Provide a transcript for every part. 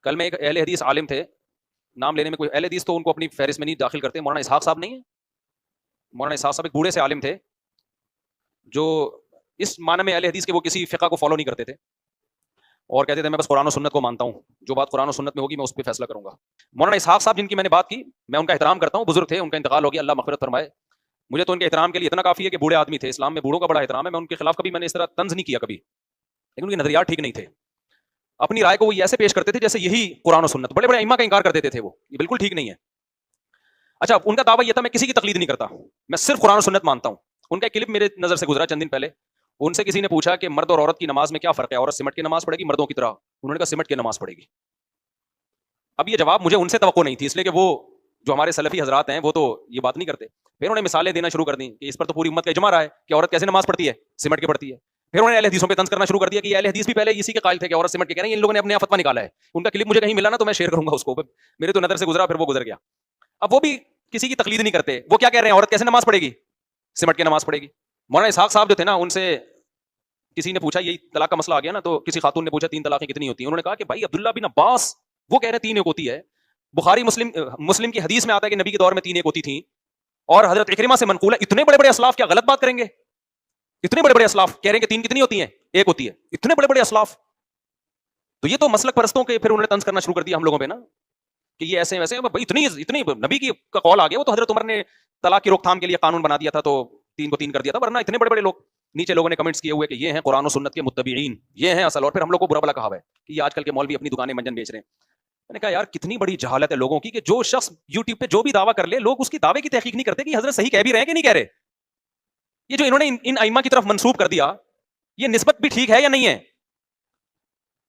کل میں ایک اہل حدیث عالم تھے, نام لینے میں کوئی, اہل حدیث تو ان کو اپنی فہرست میں نہیں داخل کرتے, مولانا اسحاق صاحب نہیں ہے, مولانا اسحاق صاحب ایک بوڑھے سے عالم تھے جو اس معنی میں اہل حدیث کے وہ کسی فقہ کو فالو نہیں کرتے تھے اور کہتے تھے میں بس قرآن و سنت کو مانتا ہوں, جو بات قرآن و سنت میں ہوگی میں اس پہ فیصلہ کروں گا. مولانا اسحاق صاحب جن کی میں نے بات کی, میں ان کا احترام کرتا ہوں, بزرگ تھے, ان کا انتقال ہو گیا, اللہ مغفرت فرمائے. مجھے تو ان کے احترام کے لیے اتنا کافی ہے کہ بوڑھے آدمی تھے, اسلام میں بوڑھوں کا بڑا احترام ہے, میں ان کے خلاف کبھی میں نے اس طرح طنز نہیں کیا کبھی, لیکن ان کے نظریات ٹھیک نہیں تھے. اپنی رائے کو وہ ایسے پیش کرتے تھے جیسے یہی قرآن و سنت, بڑے بڑے ائمہ کا انکار کر دیتے تھے, وہ یہ بالکل ٹھیک نہیں ہے. اچھا, ان کا دعویٰ یہ تھا میں کسی کی تقلید نہیں کرتا, میں صرف قرآن و سنت مانتا ہوں. ان کا ایک کلپ میرے نظر سے گزرا چند دن پہلے, ان سے کسی نے پوچھا کہ مرد اور عورت کی نماز میں کیا فرق ہے, عورت سمٹ کے نماز پڑھے گی مردوں کی طرح, انہوں نے کہا سمٹ کے نماز پڑھے گی. اب یہ جواب مجھے ان سے توقع نہیں تھی, اس لیے کہ وہ جو ہمارے سلفی حضرات ہیں وہ تو یہ بات نہیں کرتے. پھر انہوں نے مثالیں دینا شروع کر دیں کہ اس پر تو پوری امت کا اجماع رہا ہے کہ عورت کیسے نماز پڑھتی ہے, سمٹ کے پڑھتی ہے. پھر انہوں نے اہل حدیثوں پہ طنز کرنا شروع کر دیا کہ اہل حدیث بھی پہلے اسی کے قائل تھے کہ عورت سمٹ کے, کہہ رہے ہیں ان لوگوں نے اپنے فتویٰ نکالا ہے. ان کا کلپ مجھے کہیں ملا نا تو میں شیئر کروں گا اس کو, میرے تو نظر سے گزرا پھر وہ گزر گیا. اب وہ بھی کسی کی تقلید نہیں کرتے, وہ کیا کہہ رہے ہیں عورت کیسے نماز پڑھے گی, سمٹ کے نماز پڑھے گی. مولانا اسحاق صاحب جو تھے نا, ان سے کسی نے پوچھا, یہی طلاق کا مسئلہ آ گیا نا, تو کسی خاتون نے پوچھا 3 طلاقیں کتنی ہوتی ہیں, انہوں نے کہا کہ بھائی عبداللہ بن عباس وہ کہہ رہے ہیں 3 ایک ہوتی ہے, بخاری مسلم کی حدیث میں آتا ہے کہ نبی کے دور میں 3 ایک ہوتی تھیں, اور حضرت اکرمہ سے منقول ہے. اتنے بڑے بڑے اسلاف کیا غلط بات کریں گے, اتنے بڑے بڑے اسلاف کہہ رہے ہیں کہ 3 کتنی ہوتی ہیں, 1 ہوتی ہے, اتنے بڑے بڑے اسلاف. تو یہ تو مسلک پرستوں کے پھر انہوں نے طنز کرنا شروع کر دیا ہم لوگوں پہ نا, کہ یہ ایسے ویسے. بھائی اتنی نبی کی کا قول آ گیا, وہ تو حضرت عمر نے طلاق کی روک تھام کے لیے قانون بنا دیا تھا تو 3 کو 3 کر دیا تھا, ورنہ اتنے بڑے بڑے لوگ. نیچے لوگوں نے کمنٹس کیے ہوئے کہ یہ ہیں قرآن و سنت کے متبعین, یہ ہیں اصل. اور پھر ہم لوگ کو برا بلا کہا ہے کہ یہ آج کل کے مولوی اپنی دکانیں منجن بیچ رہے ہیں. میں نے کہا یار کتنی بڑی جہالت ہے لوگوں کی کہ جو شخص یوٹیوب پہ جو بھی دعویٰ کر لے, لوگ اس کی دعوے کی تحقیق نہیں کرتے کہ حضرت صحیح کہہ بھی رہے ہیں کہ نہیں کہہ رہے. یہ جو انہوں نے ان ائمہ کی طرف منسوب کر دیا, یہ نسبت بھی ٹھیک ہے یا نہیں ہے؟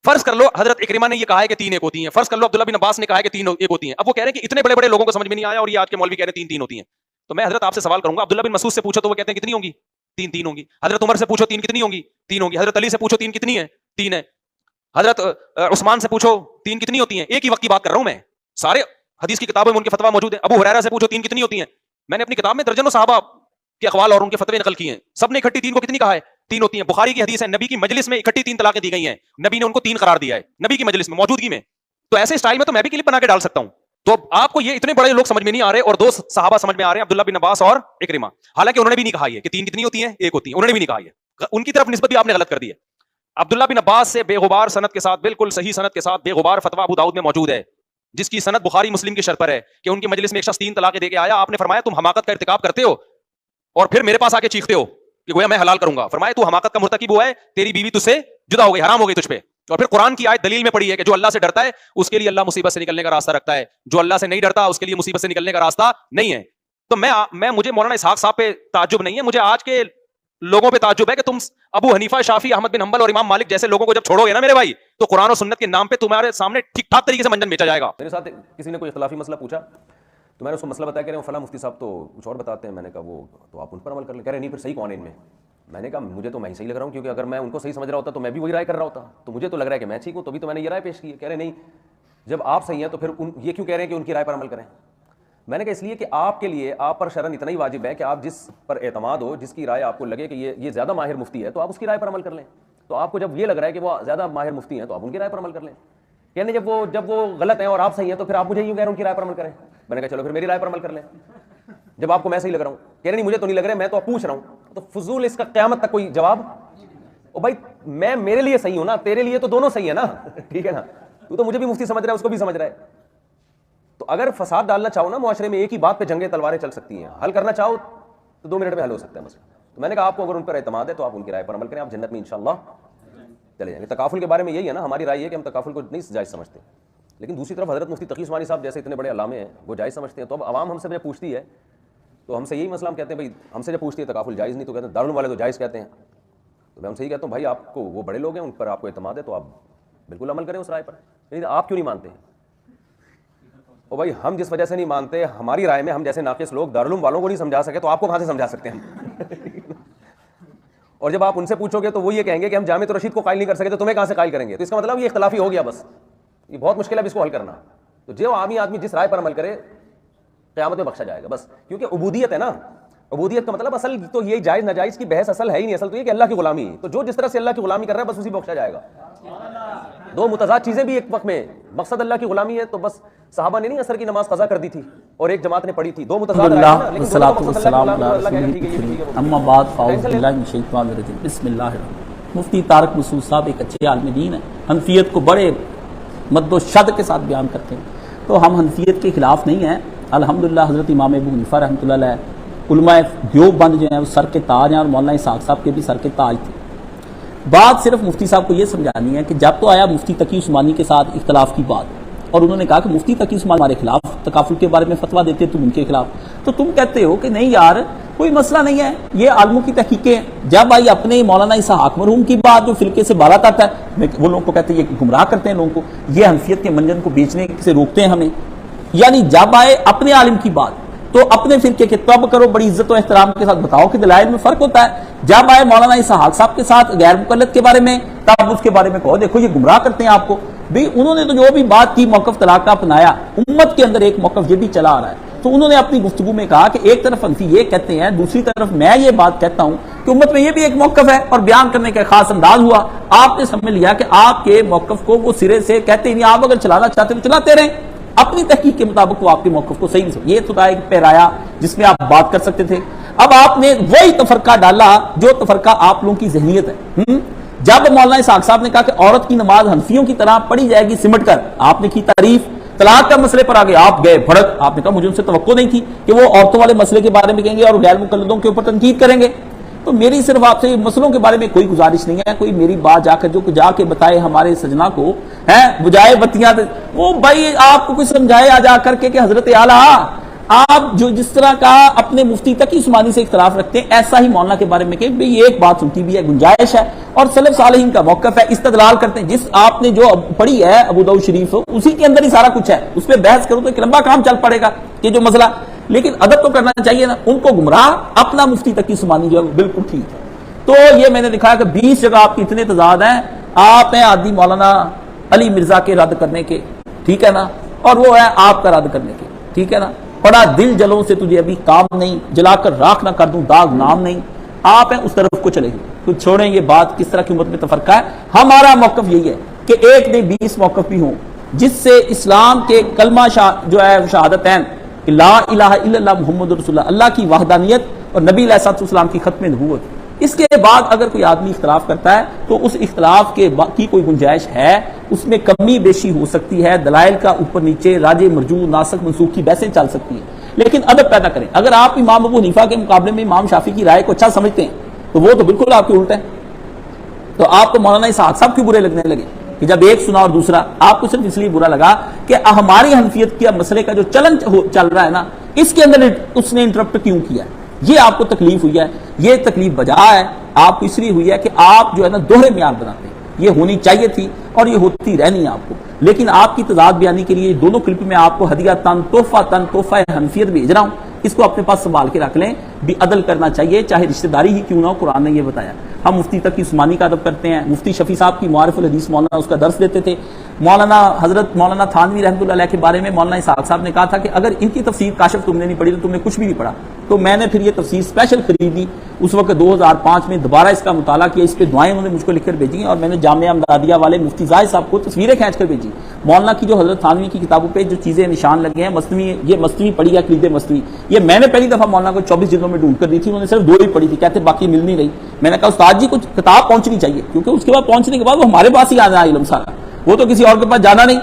فرض کر لو حضرت اکرمہ نے یہ کہا ہے کہ 3 ایک ہوتی ہیں, فرض کر لو عبداللہ بن عباس نے کہا ہے کہ 3 ایک ہوتی ہیں. اب وہ کہہ رہے ہیں کہ اتنے بڑے بڑے لوگوں کو سمجھ میں نہیں آیا اور یہ آج کے مولوی کہہ رہے ہیں 3 ہوتی ہیں. تو میں حضرت آپ سے سوال کروں گا, عبداللہ بن مسعود سے پوچھو تو وہ کہتے ہیں کتنی ہوں گی, 3 ہوں گی. حضرت عمر سے پوچھو 3 کتنی ہوں گی, 3 ہوں گی. حضرت علی سے پوچھو 3 کتنی ہے, 3 ہے. حضرت عثمان سے پوچھو 3 کتنی ہوتی ہیں. ایک ہی وقت کی بات کر رہا ہوں میں, سارے حدیث کی کتابوں میں ان کے فتویٰ موجود ہیں. ابو ہریرہ سے پوچھو 3 کتنی ہوتی ہیں. میں نے اپنی کتاب میں درجنوں صحابہ کے اقوال اور ان کے فتوے نقل کیے ہیں, سب نے اکٹھی 3 کو کتنی کہا ہے, 3 ہوتی ہیں. بخاری کی حدیث ہے, نبی کی مجلس میں اکٹھی 3 طلاقیں دی گئی ہیں, نبی نے ان کو 3 قرار دیا ہے نبی کی مجلس میں, موجودگی میں. تو ایسے اسٹائل میں تو میں بھی کلپ بنا کے ڈال سکتا ہوں. تو آپ کو یہ اتنے بڑے لوگ سمجھ میں نہیں آ رہے, اور 2 صحابہ سمجھ میں آ رہے ہیں, عبداللہ بن عباس اور اکرمہ. حالانکہ انہوں نے بھی نہیں کہا یہ کہ 3 کتنی ہوتی ہیں, 1 ہوتی ہیں, انہوں نے بھی نہیں کہا یہ. ان کی طرف نسبت بھی آپ نے غلط کر دی ہے. عبداللہ بن عباس سے بے غبار سند کے ساتھ, بالکل صحیح سند کے ساتھ بے غبار فتویٰ ابو داؤد میں موجود ہے, جس کی سند بخاری مسلم کی شرط پر ہے کہ ان کی مجلس میں ایک شخص 3 طلاقیں دے کے آیا. آپ نے فرمایا تم حماقت کا ارتکاب کرتے ہو اور پھر میرے پاس آ کے چیختے ہو کہ گویا میں حلال کروں گا. فرمایا تو حماقت کا مرتکب ہوا ہے, تیری بیوی تجھ سے جدا ہو گئی, حرام ہو گئی تجھ پہ. اور پھر قرآن کی آیت دلیل میں پڑھی ہے کہ جو اللہ سے ڈرتا ہے اس کے لیے اللہ مصیبت سے نکلنے کا راستہ رکھتا ہے, جو اللہ سے نہیں ڈرتا اس کے لیے مصیبت سے نکلنے کا راستہ نہیں ہے. تو مجھے مولانا اسحاق صاحب پہ تعجب نہیں ہے, مجھے آج کے لوگوں پہ تعجب ہے کہ تم ابو حنیفہ, شافعی, احمد بن حنبل اور امام مالک جیسے لوگوں کو جب چھوڑو گے نا میرے بھائی, تو قرآن و سنت کے نام پہ تمہارے سامنے ٹھیک ٹھاک طریقے سے منجن بیچا جائے گا. میرے ساتھ کسی نے کوئی اختلافی مسئلہ پوچھا تو میں نے اس کو مسئلہ بتایا کہ فلاں مفتی صاحب تو کچھ اور بتاتے ہیں. میں نے کہا وہ تو آپ ان پر عمل کر لیں. کہہ رہے نہیں پھر صحیح کون ہے ان میں. میں نے کہا مجھے تو میں ہی صحیح لگ رہا ہوں, کیونکہ اگر میں ان کو صحیح سمجھ رہا ہوتا تو میں بھی وہی رائے کر رہا ہوتا. تو مجھے تو لگ رہا ہے کہ میں ٹھیک ہوں, تو میں نے یہ رائے پیش کی ہے. کہہ رہے نہیں, جب آپ صحیح ہیں تو پھر یہ کیوں کہہ رہے ہیں کہ ان کی رائے پر عمل کریں. میں نے کہا اس لیے کہ آپ کے لیے آپ پر شرعاً اتنا ہی واجب ہے کہ آپ جس پر اعتماد ہو, جس کی رائے آپ کو لگے کہ یہ زیادہ ماہر مفتی ہے, تو آپ اس کی رائے پر عمل کر لیں. تو آپ کو جب یہ لگ رہا ہے کہ وہ زیادہ ماہر مفتی ہیں تو آپ ان کی رائے پر عمل کر لیں. یعنی جب وہ غلط ہیں اور آپ صحیح ہیں تو پھر آپ مجھے یوں کہہ رہے ہیں ان کی رائے پر عمل کریں. میں نے کہا چلو پھر میری رائے پر عمل کر لیں, جب آپ کو میں صحیح لگ رہا ہوں. کہہ رہے نہیں مجھے تو نہیں لگ رہا, میں تو پوچھ رہا ہوں. تو فضول اس کا قیامت تک کوئی جواب. او بھائی میں میرے لیے صحیح ہوں نا, تیرے لیے تو دونوں صحیح ہے نا, ٹھیک ہے نا. تو مجھے بھی مفتی سمجھ رہا ہے, اس کو بھی سمجھ رہا ہے. تو اگر فساد ڈالنا چاہو نا معاشرے میں, ایک ہی بات پہ جنگیں تلواریں چل سکتی ہیں. حل کرنا چاہو تو 2 منٹ میں حل ہو سکتا ہے مسئلہ. تو میں نے کہا آپ کو اگر ان پر اعتماد ہے تو آپ ان کی رائے پر عمل کریں, آپ جنت میں انشاءاللہ چلے جائیں گے. تکافل کے بارے میں یہی ہے نا, ہماری رائے یہ ہے کہ ہم تکافل کو نہیں جائز سمجھتے, لیکن دوسری طرف حضرت مفتی تقی عثمانی صاحب جیسے اتنے بڑے علامے ہیں وہ جائز سمجھتے ہیں. تو اب عوام ہم سے جب پوچھتی ہے تو ہم سے یہی مسئلہ ہم کہتے ہیں بھائی, ہم سے جب پوچھتی ہے تکافل جائز نہیں, تو کہتے ہیں دارالعلوم والے تو جائز کہتے ہیں. تو میں ان سے یہی کہتا ہوں بھائی آپ کو وہ بڑے لوگ ہیں, ان پر آپ کو اعتماد ہے تو آپ بالکل عمل کریں اس رائے پر. نہیں آپ کیوں نہیں مانتے ہیں؟ اور بھائی ہم جس وجہ سے نہیں مانتے, ہماری رائے میں ہم جیسے ناقص لوگ دارالعلوم والوں کو نہیں سمجھا سکے تو آپ کو کہاں سے سمجھا سکتے ہیں؟ اور جب آپ ان سے پوچھو گے تو وہ یہ کہیں گے کہ ہم جامع رشید کو قائل نہیں کر سکے تو تمہیں کہاں سے قائل کریں گے. تو اس کا مطلب یہ اختلافی ہو گیا, بس یہ بہت مشکل ہے اس کو حل کرنا. تو جو عامی آدمی جس رائے پر عمل کرے قیامت میں بخشا جائے گا بس, کیونکہ عبودیت ہے نا. عبودیت کا مطلب اصل تو یہ جائز ناجائز کی بحث اصل ہے ہی نہیں, اصل تو یہ کہ اللہ کی غلامی. تو جو جس طرح سے اللہ کی غلامی کر رہا ہے بس اسی بخشا جائے گا. دو متضاد چیزیں بھی ایک وقت میں. مقصد اللہ کی غلامی ہے تو بس صحابہ نے نہیں عصر کی نماز قضا کر دی تھی اور ایک جماعت نے پڑھی تھی. دو متضاد اما بعد فاعوذ باللہ من الشیطان الرجیم بسم اللہ الرحمن الرحیم. مفتی طارق مسعود صاحب ایک اچھے عالم دین ہیں, حنفیت کو بڑے مد و شد کے ساتھ بیان کرتے ہیں, تو ہم حنفیت کے خلاف نہیں ہیں. الحمدللہ حضرت امام ابو حنیفہ رحمۃ اللہ علیہ, علماء دیوبند جو ہیں وہ سر کے تاج ہیں, اور مولانا اسحاق صاحب کے بھی سر کے تاج تھے. بات صرف مفتی صاحب کو یہ سمجھانی ہے کہ جب تو آیا مفتی تقی عثمانی کے ساتھ اختلاف کی بات, اور انہوں نے کہا کہ مفتی تقی عثمانی ہمارے خلاف تکافل کے بارے میں فتویٰ دیتے, تم ان کے خلاف, تو تم کہتے ہو کہ نہیں یار کوئی مسئلہ نہیں ہے, یہ عالموں کی تحقیقیں. جب آئی اپنے مولانا اسحاق مرحوم کی بات جو فرقے سے بالات آتا ہے, وہ لوگوں کو کہتے ہیں یہ گمراہ کرتے ہیں لوگوں کو, یہ حنفیت کے منجن کو بیچنے سے روکتے ہیں ہمیں. یعنی جب آئے اپنے عالم کی بات تو اپنے فرقے کے تب کرو, بڑی عزت و احترام کے ساتھ بتاؤ کہ دلائل میں فرق ہوتا ہے. جب آئے مولانا اسحاق صاحب کے ساتھ غیر مقلد کے بارے میں, تب اس کے بارے میں کہو دیکھو یہ گمراہ کرتے ہیں آپ کو. بھی انہوں نے تو جو بھی بات کی موقف طلاق کا اپنایا, امت کے اندر ایک موقف یہ بھی چلا آ رہا ہے. تو انہوں نے اپنی گفتگو میں کہا کہ ایک طرف حنفی یہ کہتے ہیں, دوسری طرف میں یہ بات کہتا ہوں کہ امت میں یہ بھی ایک موقف ہے, اور بیان کرنے کا خاص انداز ہوا. آپ نے سمجھ لیا کہ آپ کے موقف کو وہ سرے سے کہتے ہی نہیں, آپ اگر چلانا چاہتے ہیں چلاتے رہیں اپنی تحقیق کے مطابق, وہ آپ کے موقف کو صحیح نہیں سمجھ. یہ تو ایک پیرایا جس میں آپ بات کر سکتے تھے. اب آپ نے وہی تفرقہ ڈالا جو تفرقہ آپ لوگوں کی ذہنیت ہے. جب مولانا اسحاق صاحب نے کہا کہ عورت کی نماز حنفیوں کی طرح پڑھی جائے گی سمٹ کر, آپ نے کی تعریف. طلاق کا مسئلے پر آگے آپ گئے بھڑک, آپ نے کہا مجھے ان سے توقع نہیں تھی کہ وہ عورتوں والے مسئلے کے بارے میں کہیں گے اور غیر مقلدوں کے اوپر تنقید کریں گے. تو میری صرف آپ سے مسئلوں کے بارے میں کوئی گزارش نہیں ہے, کوئی میری بات جا کے بتائے ہمارے سجنا کو, بجائے بتیاں وہ بھائی آپ کو کچھ سمجھائے آ جا کر کے کہ حضرت اعلیٰ آپ جو جس طرح کا اپنے مفتی تقی عثمانی سے اختلاف رکھتے ہیں, ایسا ہی مولانا کے بارے میں کہ یہ ایک بات سنتی بھی ہے, گنجائش ہے, اور سلف صالحین کا موقف ہے, استدلال کرتے ہیں. جس آپ نے جو پڑھی ہے ابو داؤد شریف, اسی کے اندر ہی سارا کچھ ہے. اس پہ بحث کرو تو ایک لمبا کام چل پڑے گا کہ جو مسئلہ, لیکن ادب تو کرنا چاہیے نا. ان کو گمراہ, اپنا مفتی تقی عثمانی جو ہے بالکل ٹھیک ہے. تو یہ میں نے دکھایا کہ 20 جگہ آپ کے اتنے تضاد ہیں. آپ ہیں عادی مولانا علی مرزا کے رد کرنے کے, ٹھیک ہے نا, اور وہ ہے آپ کا رد کرنے کے, ٹھیک ہے نا. پڑا دل جلوں سے تجھے ابھی کام نہیں, جلا کر راکھ نہ کر دوں داغ نام نہیں. آپ ہیں اس طرف کو چلے گئے, تو چھوڑیں یہ بات کس طرح کی امت میں تفرقہ ہے. ہمارا موقف یہی ہے کہ ایک نہیں 20 موقف بھی ہوں جس سے اسلام کے کلمہ جو ہے شہادتین کہ لا الہ الا اللہ محمد رسول اللہ, اللہ کی وحدانیت اور نبی علیہ الصلوۃ والسلام کی ختم نبوت, اس کے بعد اگر کوئی آدمی اختلاف کرتا ہے تو اس اختلاف کی کوئی گنجائش ہے, اس میں کمی بیشی ہو سکتی ہے, دلائل کا اوپر نیچے راجے مرجو ناسخ منسوخ کی بحثیں چل سکتی ہیں, لیکن ادب پیدا کریں. اگر آپ امام ابو حنیفہ کے مقابلے میں امام شافعی کی رائے کو اچھا سمجھتے ہیں تو وہ تو بالکل آپ کے الٹ ہے. تو آپ کو مولانا اسحاق صاحب کیوں برے لگنے لگے کہ جب ایک سنا اور دوسرا, آپ کو صرف اس لیے برا لگا کہ ہماری حنفیت کے مسئلے کا جو چلن چل رہا ہے نا, اس کے اندر اس نے انٹرپٹ کیوں کیا ہے, یہ آپ کو تکلیف ہوئی ہے. یہ تکلیف بجا ہے آپ کو اس لیے ہوئی ہے کہ آپ جو ہے نا دوہرے معیار بناتے ہیں. یہ ہونی چاہیے تھی اور یہ ہوتی رہنی ہے آپ کو, لیکن آپ کی تضاد بیانی کے لیے دونوں کلپ میں آپ کو ہدیہ تن تحفہ حنفیت بھیج رہا ہوں. اس کو اپنے پاس سنبھال کے رکھ لیں. بھی عدل کرنا چاہیے, چاہے رشتہ داری ہی کیوں نہ ہو, قرآن نے یہ بتایا. ہم مفتی تقی عثمانی کا ادب کرتے ہیں. مفتی شفیع صاحب کی معارف الحدیث مولانا اس کا درس دیتے تھے. حضرت مولانا تھانوی رحمۃ اللہ علیہ کے بارے میں مولانا اسحاق صاحب نے کہا تھا کہ اگر ان کی تفسیر کاشف تم نے نہیں پڑھی تو تم نے کچھ بھی نہیں پڑھا. تو میں نے پھر یہ تفسیر اسپیشل خریدی اس وقت 2005 میں, دوبارہ اس کا مطالعہ کیا. اس پہ دعائیں انہوں نے مجھ کو لکھ کر بھیجی, اور میں نے جامعہ امدادیہ والے مفتی زاہد صاحب کو تصویریں کھینچ کر بھیجی. مولانا کی جو حضرت تھانوی کی کتابوں پہ جو چیزیں نشان لگے ہیں, یہ مصنوی پڑھی ہے, عقید مصنوی, یہ میں نے پہلی دفعہ مولانا کو 24 جلدوں میں ڈھونڈ کر دی تھی. انہوں نے صرف 2 ہی پڑھی تھی, کہتے باقی مل نہیں رہی. میں نے کہا استاد جی کچھ کتاب پہنچنی چاہیے, کیونکہ اس کے بعد پہنچنے کے بعد وہ ہمارے پاس ہی آنا ہے علم سارا, وہ تو کسی اور کے پاس جانا نہیں,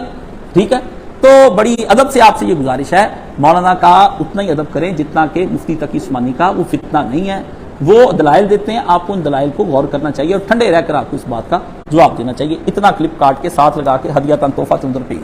ٹھیک ہے. تو بڑی ادب سے آپ سے یہ گزارش ہے, مولانا کا اتنا ہی ادب کریں جتنا کہ مفتی تقی عثمانی کا. وہ فتنہ نہیں ہے, وہ دلائل دیتے ہیں, آپ کو ان دلائل کو غور کرنا چاہیے اور ٹھنڈے رہ کر آپ کو اس بات کا جواب دینا چاہیے. اتنا کلپ کاٹ کے ساتھ لگا کے ہدیہ تن تحفہ تندر پہ ہی